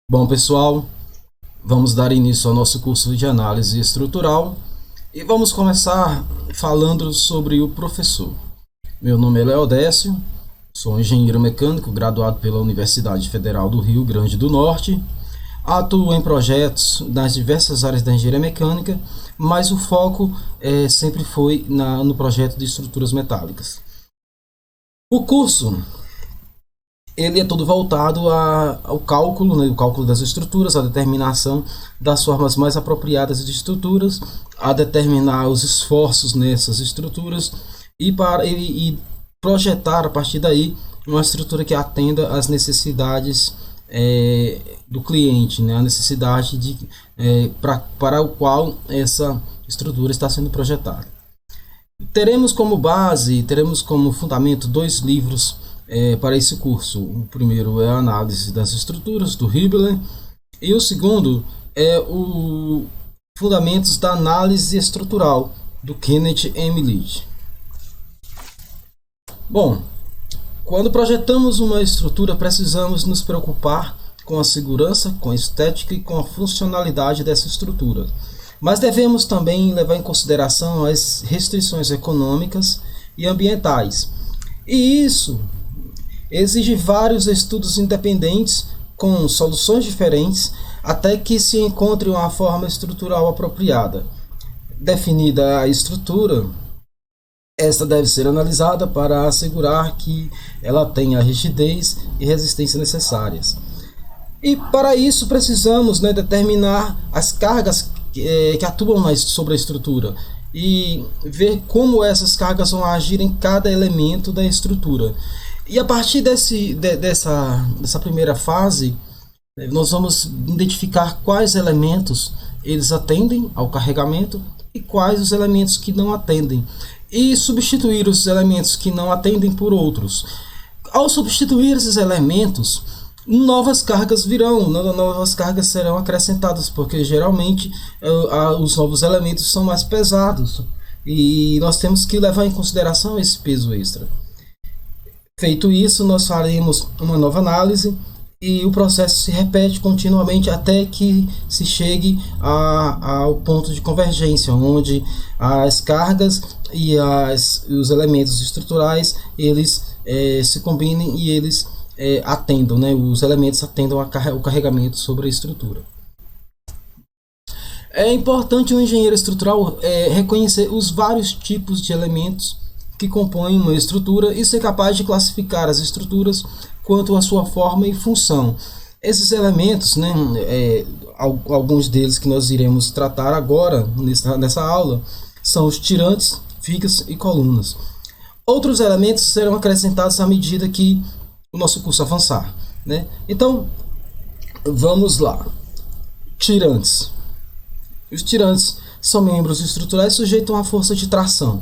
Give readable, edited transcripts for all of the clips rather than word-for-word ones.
Bom, pessoal, vamos dar início ao nosso curso de análise estrutural e vamos começar falando sobre o professor. Meu nome é Léo Décio, sou engenheiro mecânico graduado pela Universidade Federal do Rio Grande do Norte. Atuo em projetos nas diversas áreas da engenharia mecânica, mas o foco sempre foi no projeto de estruturas metálicas. O curso ele é todo voltado ao cálculo, né, o cálculo das estruturas, a determinação das formas mais apropriadas de estruturas, a determinar os esforços nessas estruturas e projetar a partir daí uma estrutura que atenda às necessidades do cliente, né, a necessidade para o qual essa estrutura está sendo projetada. Teremos como base, teremos como fundamento dois livros para esse curso. O primeiro é a análise das estruturas do Hibbeler e o segundo é o Fundamentos da Análise Estrutural do Kenneth M. Leach. Bom, quando projetamos uma estrutura, precisamos nos preocupar com a segurança, com a estética e com a funcionalidade dessa estrutura. Mas devemos também levar em consideração as restrições econômicas e ambientais. E isso exige vários estudos independentes com soluções diferentes até que se encontre uma forma estrutural apropriada. Definida a estrutura, esta deve ser analisada para assegurar que ela tenha a rigidez e resistência necessárias. E para isso precisamos determinar as cargas que atuam sobre a estrutura e ver como essas cargas vão agir em cada elemento da estrutura. E a partir dessa primeira fase, nós vamos identificar quais elementos eles atendem ao carregamento e quais os elementos que não atendem, e substituir os elementos que não atendem por outros. Ao substituir esses elementos, novas cargas virão, novas cargas serão acrescentadas, porque geralmente os novos elementos são mais pesados e nós temos que levar em consideração esse peso extra. Feito isso, nós faremos uma nova análise e o processo se repete continuamente até que se chegue ao ponto de convergência, onde as cargas e os elementos estruturais eles se combinem e eles atendam, os elementos atendam o carregamento sobre a estrutura. É importante o engenheiro estrutural reconhecer os vários tipos de elementos que compõem uma estrutura e ser capaz de classificar as estruturas quanto à sua forma e função. Esses elementos, alguns deles que nós iremos tratar agora nessa aula, são os tirantes, vigas e colunas. Outros elementos serão acrescentados à medida que o nosso curso avançar. Então, vamos lá. Tirantes. Os tirantes são membros estruturais sujeitos a uma força de tração.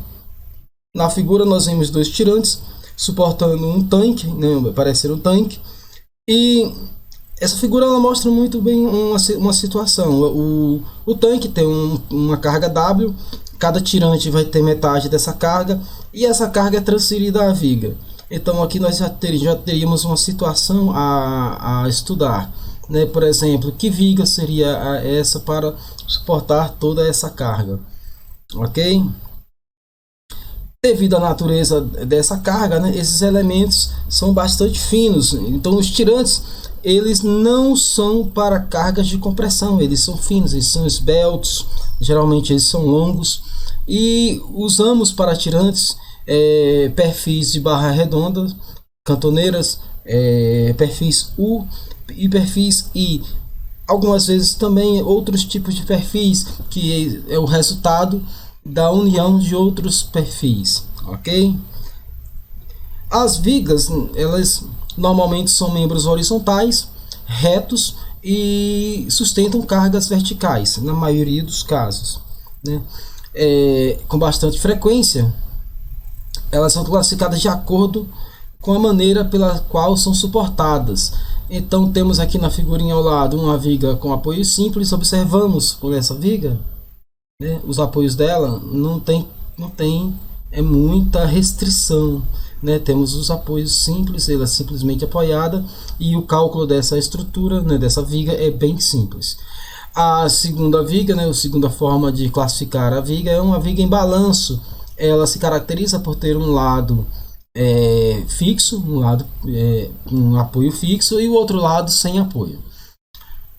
Na figura nós vemos dois tirantes suportando um tanque, parecer um tanque, e essa figura ela mostra muito bem uma situação. O tanque tem uma carga W, cada tirante vai ter metade dessa carga e essa carga é transferida à viga. Então aqui nós já teríamos uma situação a estudar, por exemplo, que viga seria essa para suportar toda essa carga, ok? Devido à natureza dessa carga, esses elementos são bastante finos. Então os tirantes eles não são para cargas de compressão, eles são finos, eles são esbeltos, geralmente eles são longos, e usamos para tirantes perfis de barra redonda, cantoneiras, perfis U e perfis I. Algumas vezes também outros tipos de perfis, que é o resultado da união de outros perfis, ok? As vigas, elas normalmente são membros horizontais, retos e sustentam cargas verticais, na maioria dos casos, com bastante frequência, elas são classificadas de acordo com a maneira pela qual são suportadas. Então temos aqui na figurinha ao lado uma viga com apoio simples. Observamos por essa viga, os apoios dela não tem muita restrição, né, temos os apoios simples, ela é simplesmente apoiada, e o cálculo dessa estrutura, né, dessa viga é bem simples. A segunda viga, né, a segunda forma de classificar a viga é uma viga em balanço. Ela se caracteriza por ter um lado fixo, um lado um apoio fixo e o outro lado sem apoio.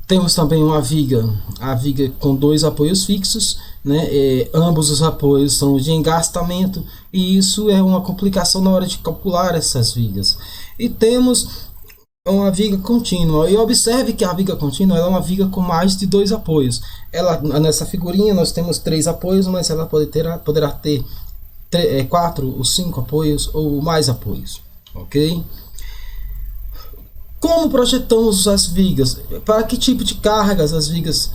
Temos também uma viga, a viga com dois apoios fixos, né? Ambos os apoios são de engastamento, e isso é uma complicação na hora de calcular essas vigas. E temos uma viga contínua, e observe que a viga contínua é uma viga com mais de dois apoios. Nessa figurinha nós temos 3 apoios, mas ela poderá ter 4 ou 5 apoios ou mais apoios, ok? Como projetamos as vigas? Para que tipo de cargas as vigas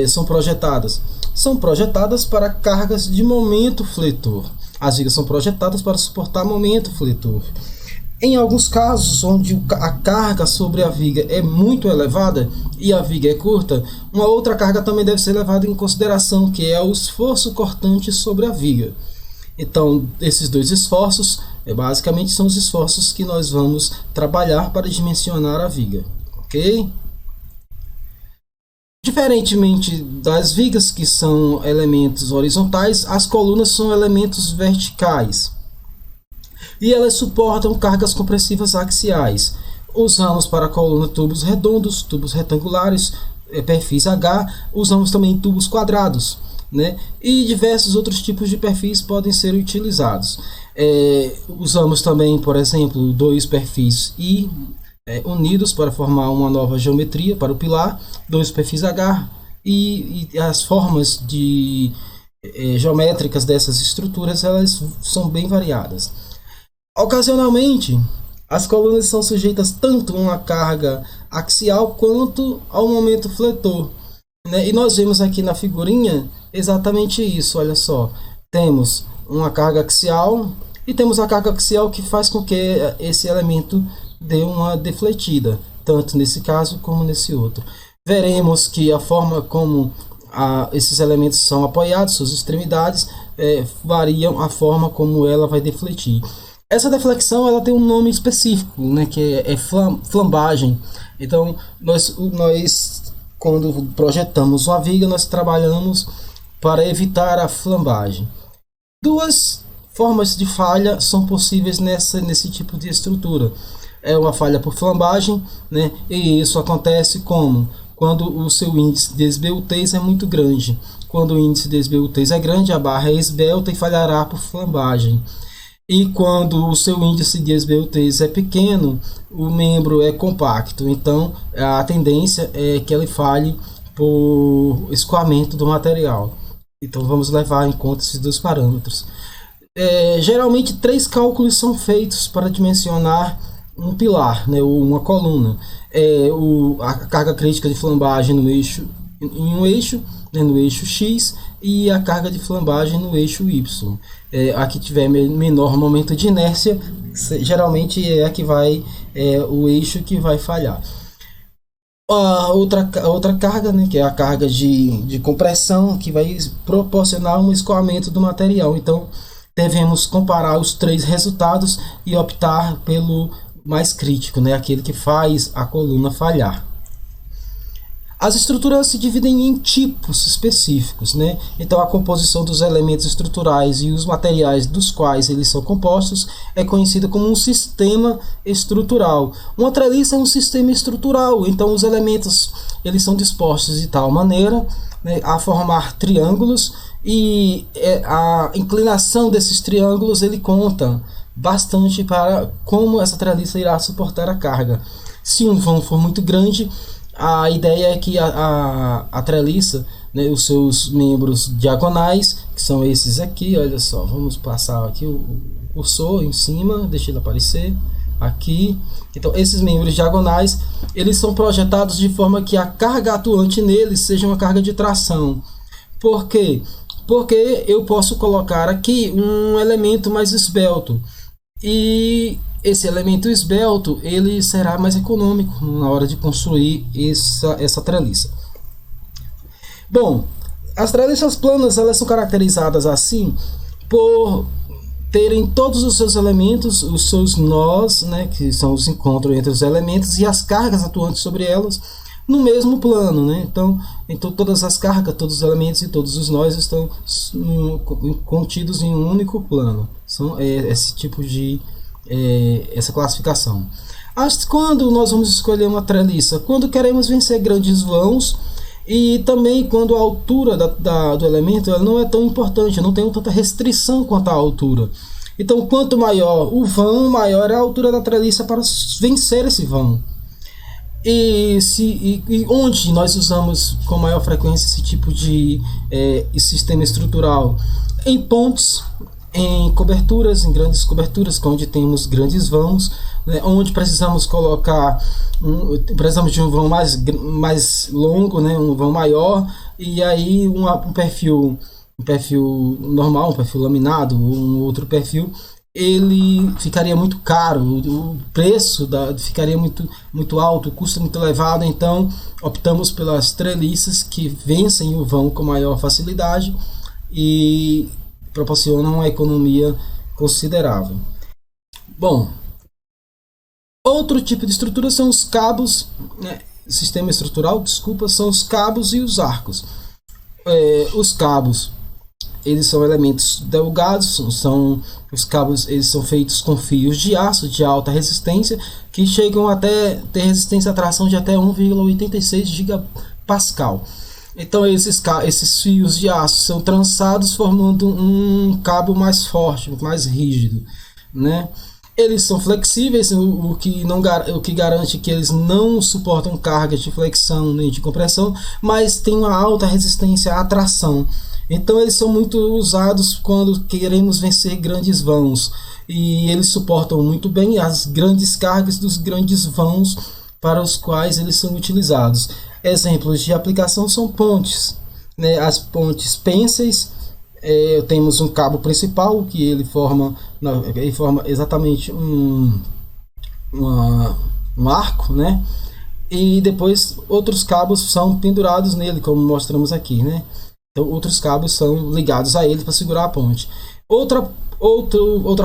são projetadas? São projetadas para cargas de momento fletor. As vigas são projetadas para suportar momento fletor. Em alguns casos, onde a carga sobre a viga é muito elevada e a viga é curta, uma outra carga também deve ser levada em consideração, que é o esforço cortante sobre a viga. Então, esses dois esforços, basicamente são os esforços que nós vamos trabalhar para dimensionar a viga, ok? Diferentemente das vigas, que são elementos horizontais, as colunas são elementos verticais. E elas suportam cargas compressivas axiais. Usamos para a coluna tubos redondos, tubos retangulares, perfis H, usamos também tubos quadrados, né? E diversos outros tipos de perfis podem ser utilizados. Usamos também, por exemplo, 2 perfis I unidos para formar uma nova geometria para o pilar, 2 perfis H, e as formas geométricas dessas estruturas, elas são bem variadas. Ocasionalmente, as colunas são sujeitas tanto a uma carga axial quanto ao momento fletor, né? E nós vemos aqui na figurinha exatamente isso. Olha só, temos uma carga axial e temos a carga axial que faz com que esse elemento dê uma defletida, tanto nesse caso como nesse outro. Veremos que a forma como esses elementos são apoiados, suas extremidades, variam a forma como ela vai defletir. Essa deflexão ela tem um nome específico, né, que é flambagem. Então, nós quando projetamos uma viga, nós trabalhamos para evitar a flambagem. 2 formas de falha são possíveis nesse tipo de estrutura. É uma falha por flambagem, né, e isso acontece quando o seu índice de esbeltez é muito grande. Quando o índice de esbeltez é grande, a barra é esbelta e falhará por flambagem. E quando o seu índice de esbeltez é pequeno, o membro é compacto. Então, a tendência é que ele falhe por escoamento do material. Então, vamos levar em conta esses 2 parâmetros. Geralmente, 3 cálculos são feitos para dimensionar um pilar, né, ou uma coluna. A carga crítica de flambagem no eixo, né, no eixo X, e a carga de flambagem no eixo Y. A que tiver menor momento de inércia, geralmente é o eixo que vai falhar. A outra carga, né, que é a carga de compressão, que vai proporcionar um escoamento do material. Então, devemos comparar os 3 resultados e optar pelo mais crítico, né, aquele que faz a coluna falhar. As estruturas se dividem em tipos específicos, né? Então, a composição dos elementos estruturais e os materiais dos quais eles são compostos é conhecida como um sistema estrutural. Uma treliça é um sistema estrutural, então os elementos eles são dispostos de tal maneira, né, a formar triângulos, e a inclinação desses triângulos ele conta bastante para como essa treliça irá suportar a carga. Se um vão for muito grande, a ideia é que a treliça, né, os seus membros diagonais, que são esses aqui, olha só, vamos passar aqui o cursor em cima, deixa ele aparecer aqui. Então, esses membros diagonais, eles são projetados de forma que a carga atuante neles seja uma carga de tração. Por quê? Porque eu posso colocar aqui um elemento mais esbelto, e esse elemento esbelto ele será mais econômico na hora de construir essa treliça. Bom, as treliças planas elas são caracterizadas assim por terem todos os seus elementos, os seus nós, né, que são os encontros entre os elementos e as cargas atuantes sobre elas, no mesmo plano, né? Então todas as cargas, todos os elementos e todos os nós estão contidos em um único plano. São esse tipo de essa classificação. Quando nós vamos escolher uma treliça? Quando queremos vencer grandes vãos e também quando a altura do elemento ela não é tão importante, não tem tanta restrição quanto à altura. Então quanto maior o vão, maior é a altura da treliça para vencer esse vão. E onde nós usamos com maior frequência esse tipo de sistema estrutural? Em pontes, em coberturas, em grandes coberturas, onde temos grandes vãos, né, onde precisamos colocar, precisamos de um vão mais longo, né, um vão maior, e aí um perfil normal, um perfil laminado, um outro perfil, ele ficaria muito caro, o preço ficaria muito alto, o custo muito elevado. Então optamos pelas treliças que vencem o vão com maior facilidade e proporcionam uma economia considerável. Bom, outro tipo de estrutura são os cabos, né? Sistema estrutural, desculpa, são os cabos e os arcos. Os cabos, eles são elementos delgados, os cabos eles são feitos com fios de aço de alta resistência, que chegam até ter resistência à tração de até 1,86 gigapascal. Então esses fios de aço são trançados formando um cabo mais forte, mais rígido, né? Eles são flexíveis, o que garante que eles não suportam cargas de flexão nem de compressão, mas tem uma alta resistência à tração. Então eles são muito usados quando queremos vencer grandes vãos, e eles suportam muito bem as grandes cargas dos grandes vãos para os quais eles são utilizados. Exemplos de aplicação são pontes, né? As pontes pênseis, temos um cabo principal que ele forma exatamente um arco, né? E depois outros cabos são pendurados nele, como mostramos aqui, né? Então outros cabos são ligados a ele para segurar a ponte. Outra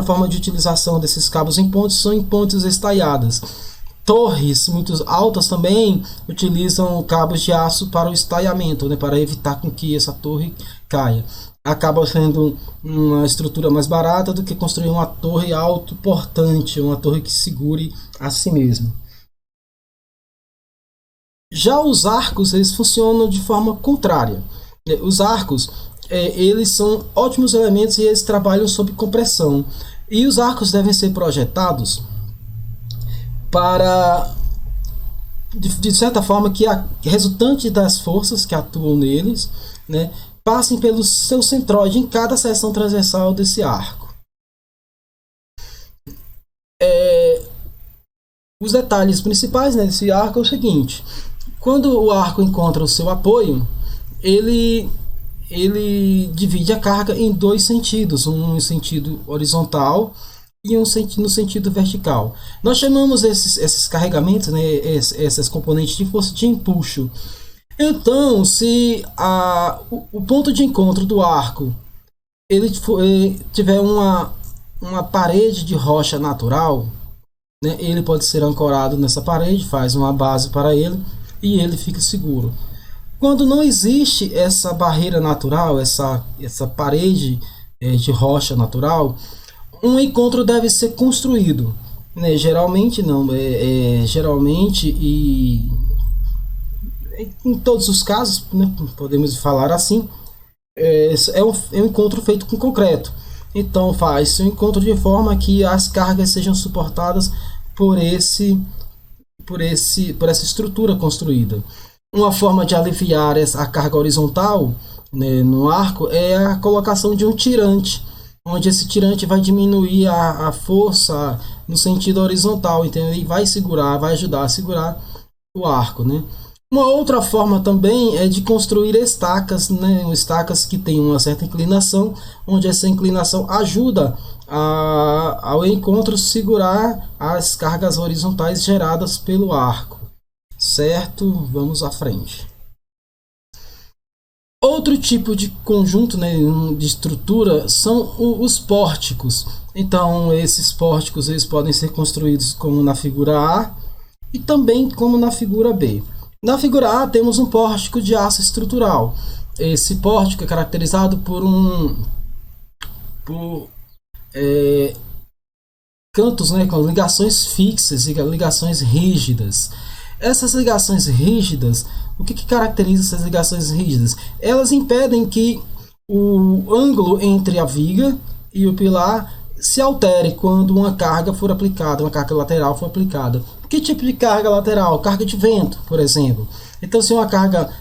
forma de utilização desses cabos em pontes são em pontes estaiadas. Torres muito altas também utilizam cabos de aço para o estaiamento, né, para evitar com que essa torre caia. Acaba sendo uma estrutura mais barata do que construir uma torre autoportante, uma torre que segure a si mesma. Já os arcos, eles funcionam de forma contrária. Os arcos, eles são ótimos elementos e eles trabalham sob compressão. E os arcos devem ser projetados para, de certa forma, que a resultante das forças que atuam neles, né, passem pelo seu centroide em cada seção transversal desse arco. Os detalhes principais, né, desse arco é o seguinte: quando o arco encontra o seu apoio, ele divide a carga em dois sentidos, um sentido horizontal e um no sentido vertical. Nós chamamos esses carregamentos, né, esses componentes de força, de empuxo. Então, se o ponto de encontro do arco ele tiver uma parede de rocha natural, né, ele pode ser ancorado nessa parede, faz uma base para ele e ele fica seguro. Quando não existe essa barreira natural, essa parede de rocha natural, um encontro deve ser construído, né? Geralmente não, geralmente, e em todos os casos, né, podemos falar assim, é um encontro feito com concreto. Então faz-se um encontro de forma que as cargas sejam suportadas por essa estrutura construída. Uma forma de aliviar a carga horizontal, né, no arco é a colocação de um tirante, onde esse tirante vai diminuir a força no sentido horizontal, então ele vai ajudar a segurar o arco, né? Uma outra forma também é de construir estacas, né? Estacas que têm uma certa inclinação, onde essa inclinação ajuda ao encontro segurar as cargas horizontais geradas pelo arco. Certo? Vamos à frente. outro tipo de conjunto, né, de estrutura são os pórticos. Então esses pórticos eles podem ser construídos como na figura A e também como na figura B. Na figura A temos um pórtico de aço estrutural. Esse pórtico é caracterizado por cantos, né, com ligações fixas e ligações rígidas. Essas ligações rígidas, o que caracteriza essas ligações rígidas? Elas impedem que o ângulo entre a viga e o pilar se altere quando uma carga for aplicada, uma carga lateral for aplicada. Que tipo de carga lateral? Carga de vento, por exemplo. Então, se uma carga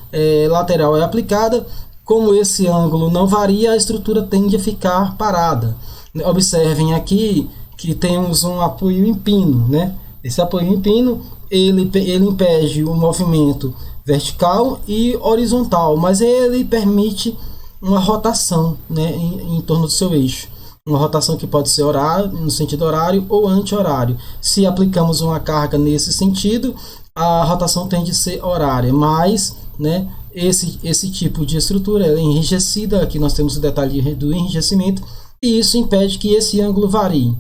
lateral é aplicada, como esse ângulo não varia, a estrutura tende a ficar parada. Observem aqui que temos um apoio em pino, né? Esse apoio em pino ele impede o movimento vertical e horizontal, mas ele permite uma rotação, né, em torno do seu eixo. Uma rotação que pode ser no sentido horário ou anti-horário. Se aplicamos uma carga nesse sentido, a rotação tende a ser horária, mas, né, esse tipo de estrutura é enrijecida. Aqui nós temos o detalhe do enrijecimento, e isso impede que esse ângulo varie,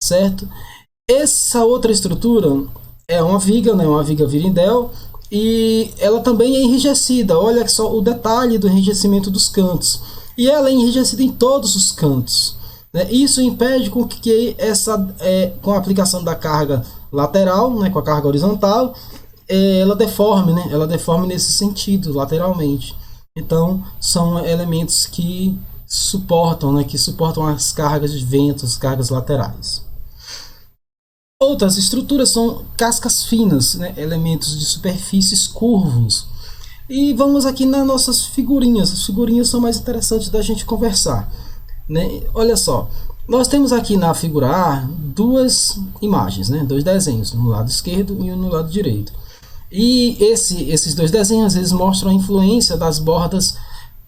certo? Essa outra estrutura é uma viga, né, uma viga virindel, e ela também é enrijecida. Olha só o detalhe do enrijecimento dos cantos. E ela é enrijecida em todos os cantos, né? Isso impede com que com a aplicação da carga lateral, né, com a carga horizontal, ela deforme, né? Ela deforme nesse sentido, lateralmente. Então, são elementos que suportam, né, que suportam as cargas de vento, as cargas laterais. Outras estruturas são cascas finas, né, elementos de superfícies curvos. E vamos aqui nas nossas figurinhas. As figurinhas são mais interessantes da gente conversar, né? Olha só, nós temos aqui na figura A duas imagens, né, dois desenhos, no lado esquerdo e no lado direito. E esses dois desenhos eles mostram a influência das bordas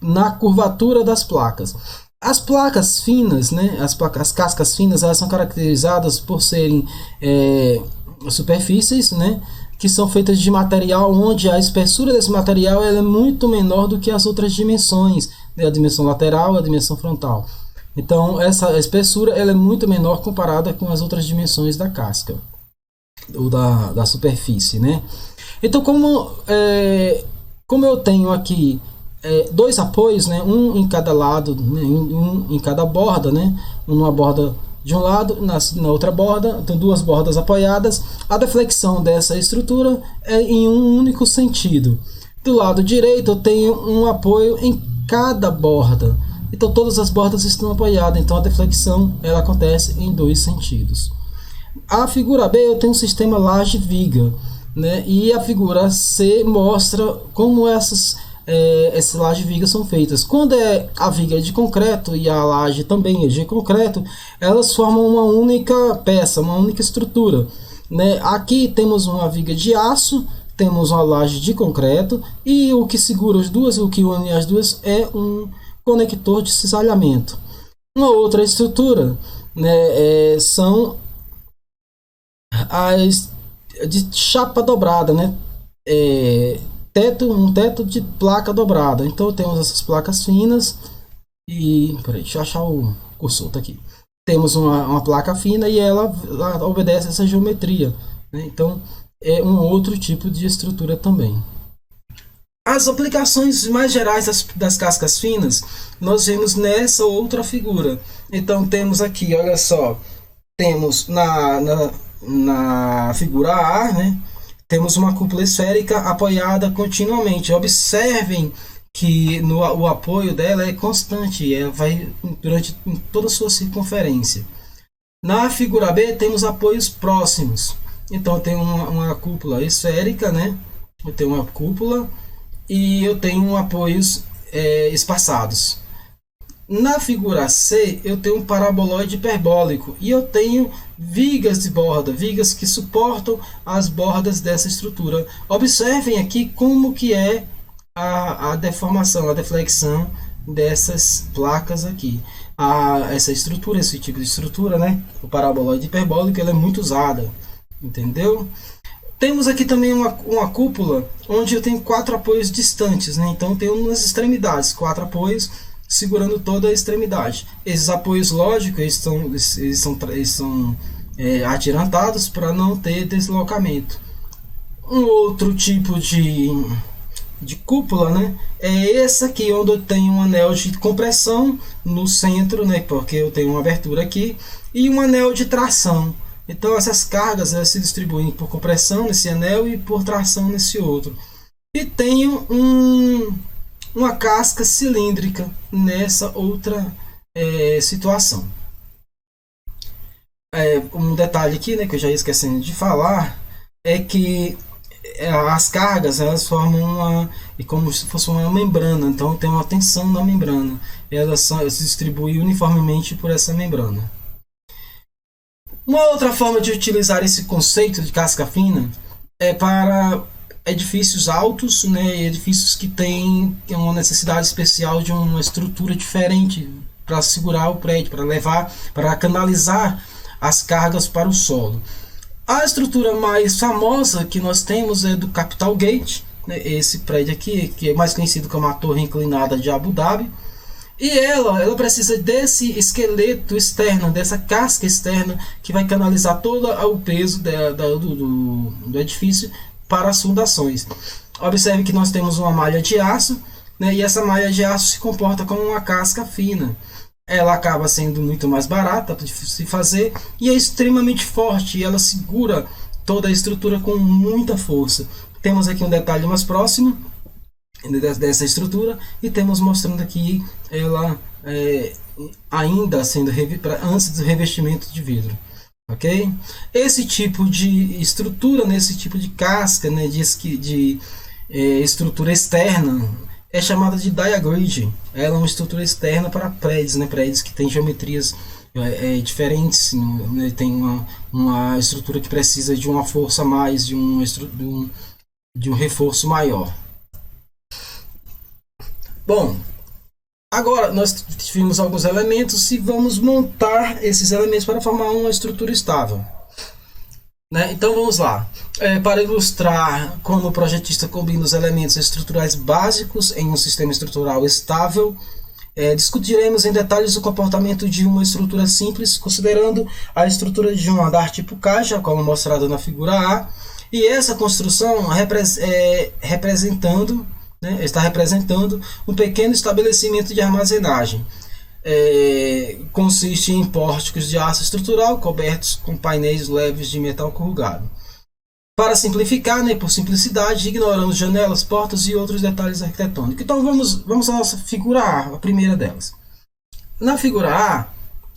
na curvatura das placas. As placas finas, né, as cascas finas, elas são caracterizadas por serem superfícies, né, que são feitas de material onde a espessura desse material ela é muito menor do que as outras dimensões, né, a dimensão lateral e a dimensão frontal. Então, essa espessura ela é muito menor comparada com as outras dimensões da casca, ou da superfície, né? Então, como eu tenho aqui dois apoios, né, um em cada lado, né, um em cada borda, né, uma borda de um lado, na outra borda, tem duas bordas apoiadas, a deflexão dessa estrutura é em um único sentido. Do lado direito eu tenho um apoio em cada borda, então todas as bordas estão apoiadas, então a deflexão ela acontece em dois sentidos. A figura B eu tenho um sistema laje-viga, né, e a figura C mostra como essas lajes-vigas são feitas. Quando a viga é de concreto e a laje também é de concreto, elas formam uma única peça, uma única estrutura, né? Aqui temos uma viga de aço, temos uma laje de concreto, e o que segura as duas, o que une as duas é um conector de cisalhamento. Uma outra estrutura, né, são as de chapa dobrada, né? Um teto de placa dobrada. Então temos essas placas finas e deixa eu achar o cursor, tá aqui. Temos uma placa fina e ela obedece essa geometria, né? Então é um outro tipo de estrutura também. As aplicações mais gerais das cascas finas nós vemos nessa outra figura. Então temos aqui, olha só, temos na figura A, né, temos uma cúpula esférica apoiada continuamente. Observem que o apoio dela é constante, ela vai durante toda a sua circunferência. Na figura B temos apoios próximos. Então eu tenho uma cúpula esférica, né? Eu tenho uma cúpula e eu tenho apoios espaçados. Na figura C eu tenho um paraboloide hiperbólico e eu tenho vigas de borda, vigas que suportam as bordas dessa estrutura. Observem aqui como que é a deformação, a deflexão dessas placas aqui. Essa estrutura, esse tipo de estrutura, né, o paraboloide hiperbólico, ela é muito usada, entendeu? Temos aqui também uma cúpula onde eu tenho 4 apoios distantes, né? Então tenho nas extremidades 4 apoios segurando toda a extremidade. Esses apoios, lógico, eles são atirantados para não ter deslocamento. Um outro tipo de cúpula, né, é essa aqui, onde eu tenho um anel de compressão no centro, né, porque eu tenho uma abertura aqui, e um anel de tração. Então essas cargas, elas se distribuem por compressão nesse anel e por tração nesse outro. E tenho uma casca cilíndrica nessa outra situação. Um detalhe aqui, né, que eu já ia esquecendo de falar, é que as cargas, elas formam como se fosse uma membrana, então tem uma tensão na membrana, elas se distribuem uniformemente por essa membrana. Uma outra forma de utilizar esse conceito de casca fina é para edifícios altos, né, edifícios que têm uma necessidade especial de uma estrutura diferente para segurar o prédio, para canalizar as cargas para o solo. A estrutura mais famosa que nós temos é do Capital Gate, né, esse prédio aqui, que é mais conhecido como a Torre Inclinada de Abu Dhabi. E ela precisa desse esqueleto externo, dessa casca externa, que vai canalizar todo o peso do edifício para as fundações. Observe que nós temos uma malha de aço, né, e essa malha de aço se comporta como uma casca fina. Ela acaba sendo muito mais barata de se fazer e é extremamente forte, e ela segura toda a estrutura com muita força. Temos aqui um detalhe mais próximo dessa estrutura e temos mostrando aqui ela ainda sendo antes do revestimento de vidro. Ok? Esse tipo de estrutura, nesse tipo de casca, né, de estrutura externa, é chamada de diagrid. Ela é uma estrutura externa para prédios, né, prédios que têm geometrias diferentes, né, tem uma estrutura que precisa de uma força a mais, de um reforço maior. Bom, agora nós tivemos alguns elementos e vamos montar esses elementos para formar uma estrutura estável. Né? Então vamos lá. Para ilustrar como o projetista combina os elementos estruturais básicos em um sistema estrutural estável, discutiremos em detalhes o comportamento de uma estrutura simples, considerando a estrutura de um andar tipo caixa, como mostrado na figura A, e essa construção está representando um pequeno estabelecimento de armazenagem. Consiste em pórticos de aço estrutural cobertos com painéis leves de metal corrugado. Para simplificar, né, por simplicidade, ignoramos janelas, portas e outros detalhes arquitetônicos. Então vamos à nossa figura A, a primeira delas. Na figura A,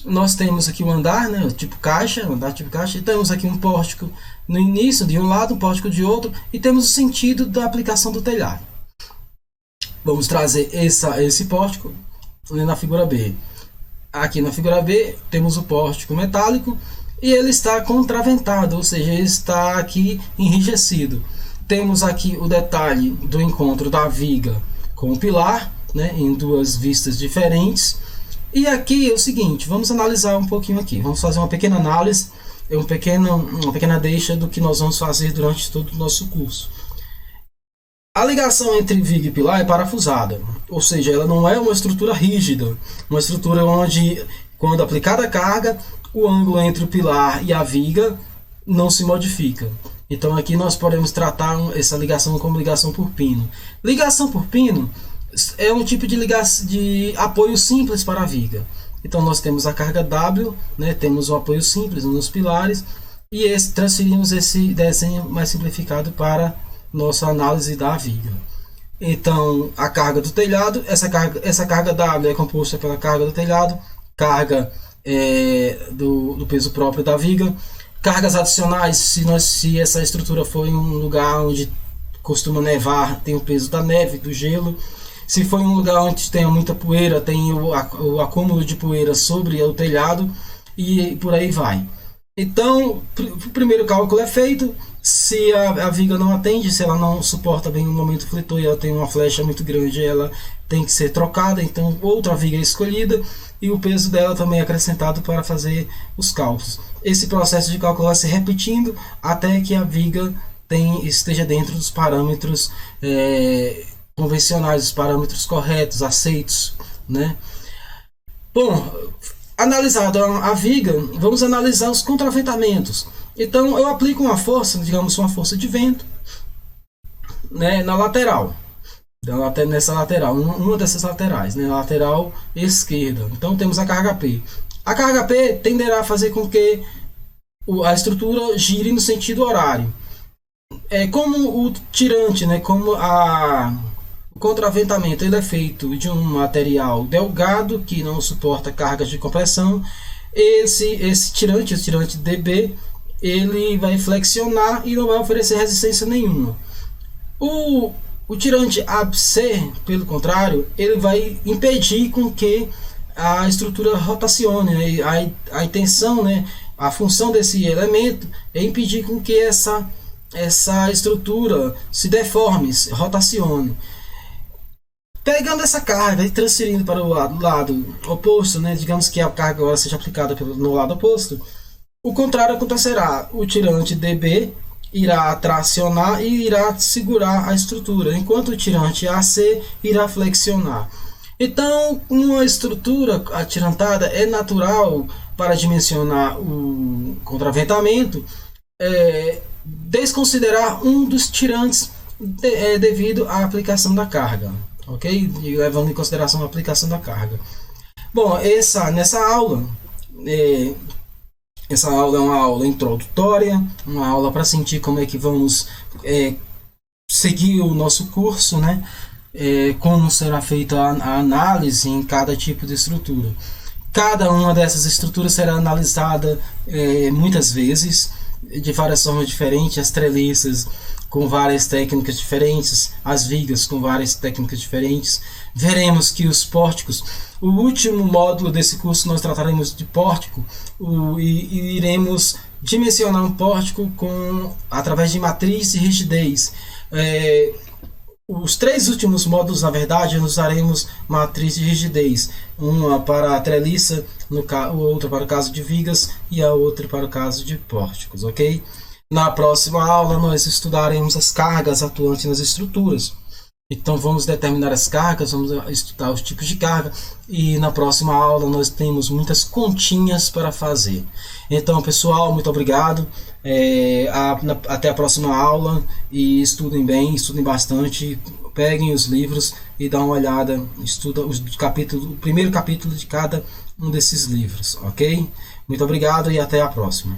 nós temos aqui um andar, né, tipo caixa, e temos aqui um pórtico no início de um lado, um pórtico de outro, e temos o sentido da aplicação do telhado. Vamos trazer esse pórtico na figura B. Aqui na figura B temos o pórtico metálico e ele está contraventado, ou seja, ele está aqui enrijecido. Temos aqui o detalhe do encontro da viga com o pilar, né, em duas vistas diferentes. E aqui é o seguinte, vamos analisar um pouquinho aqui. Vamos fazer uma pequena análise, uma pequena deixa do que nós vamos fazer durante todo o nosso curso. A ligação entre viga e pilar é parafusada, ou seja, ela não é uma estrutura rígida, uma estrutura onde, quando aplicada a carga, o ângulo entre o pilar e a viga não se modifica. Então aqui nós podemos tratar essa ligação como ligação por pino. Ligação por pino é um tipo de apoio simples para a viga. Então nós temos a carga W, né, temos o apoio simples nos pilares, e transferimos esse desenho mais simplificado para nossa análise da viga. Então a carga do telhado, essa carga W é composta pela carga do telhado, carga do peso próprio da viga, cargas adicionais, se essa estrutura for em um lugar onde costuma nevar, tem o peso da neve, do gelo. Se for em um lugar onde tem muita poeira, tem o acúmulo de poeira sobre o telhado, e por aí vai. Então o primeiro cálculo é feito. Se a viga não atende, se ela não suporta bem o momento fletor e ela tem uma flecha muito grande, ela tem que ser trocada, então outra viga é escolhida e o peso dela também é acrescentado para fazer os cálculos. Esse processo de cálculo vai se repetindo até que a viga esteja dentro dos parâmetros convencionais, os parâmetros corretos, aceitos, né? Bom, analisado a viga, vamos analisar os contraventamentos. Então eu aplico uma força, digamos uma força de vento, né, na lateral, nessa lateral, uma dessas laterais, né, na lateral esquerda. Então temos a carga P. A carga P tenderá a fazer com que a estrutura gire no sentido horário. Como o tirante, né, como o contraventamento, ele é feito de um material delgado que não suporta cargas de compressão. Esse tirante DB, ele vai flexionar e não vai oferecer resistência nenhuma. O tirante ABC, pelo contrário, ele vai impedir com que a estrutura rotacione, né? A intenção, né, a função desse elemento é impedir com que essa estrutura se deforme, rotacione. Pegando essa carga e transferindo para o lado oposto, né, digamos que a carga agora seja aplicada no lado oposto, o contrário acontecerá. O tirante DB irá tracionar e irá segurar a estrutura, enquanto o tirante AC irá flexionar. Então, uma estrutura atirantada é natural para dimensionar o contraventamento desconsiderar um dos tirantes devido à aplicação da carga. Ok? E levando em consideração a aplicação da carga. Bom, essa aula é uma aula introdutória, uma aula para sentir como é que vamos seguir o nosso curso, né? Como será feita a análise em cada tipo de estrutura. Cada uma dessas estruturas será analisada muitas vezes, de várias formas diferentes, as treliças com várias técnicas diferentes, as vigas com várias técnicas diferentes. Veremos que os pórticos, o último módulo desse curso nós trataremos de pórtico e iremos dimensionar um pórtico através de matriz e rigidez. Os 3 últimos módulos, na verdade, nós usaremos matriz de rigidez, uma para a treliça, outra para o caso de vigas e a outra para o caso de pórticos, ok? Na próxima aula nós estudaremos as cargas atuantes nas estruturas. Então vamos determinar as cargas, vamos estudar os tipos de carga e na próxima aula nós temos muitas continhas para fazer. Então pessoal, muito obrigado, até a próxima aula e estudem bem, estudem bastante, peguem os livros e dá uma olhada, estuda o primeiro capítulo de cada um desses livros, ok? Muito obrigado e até a próxima.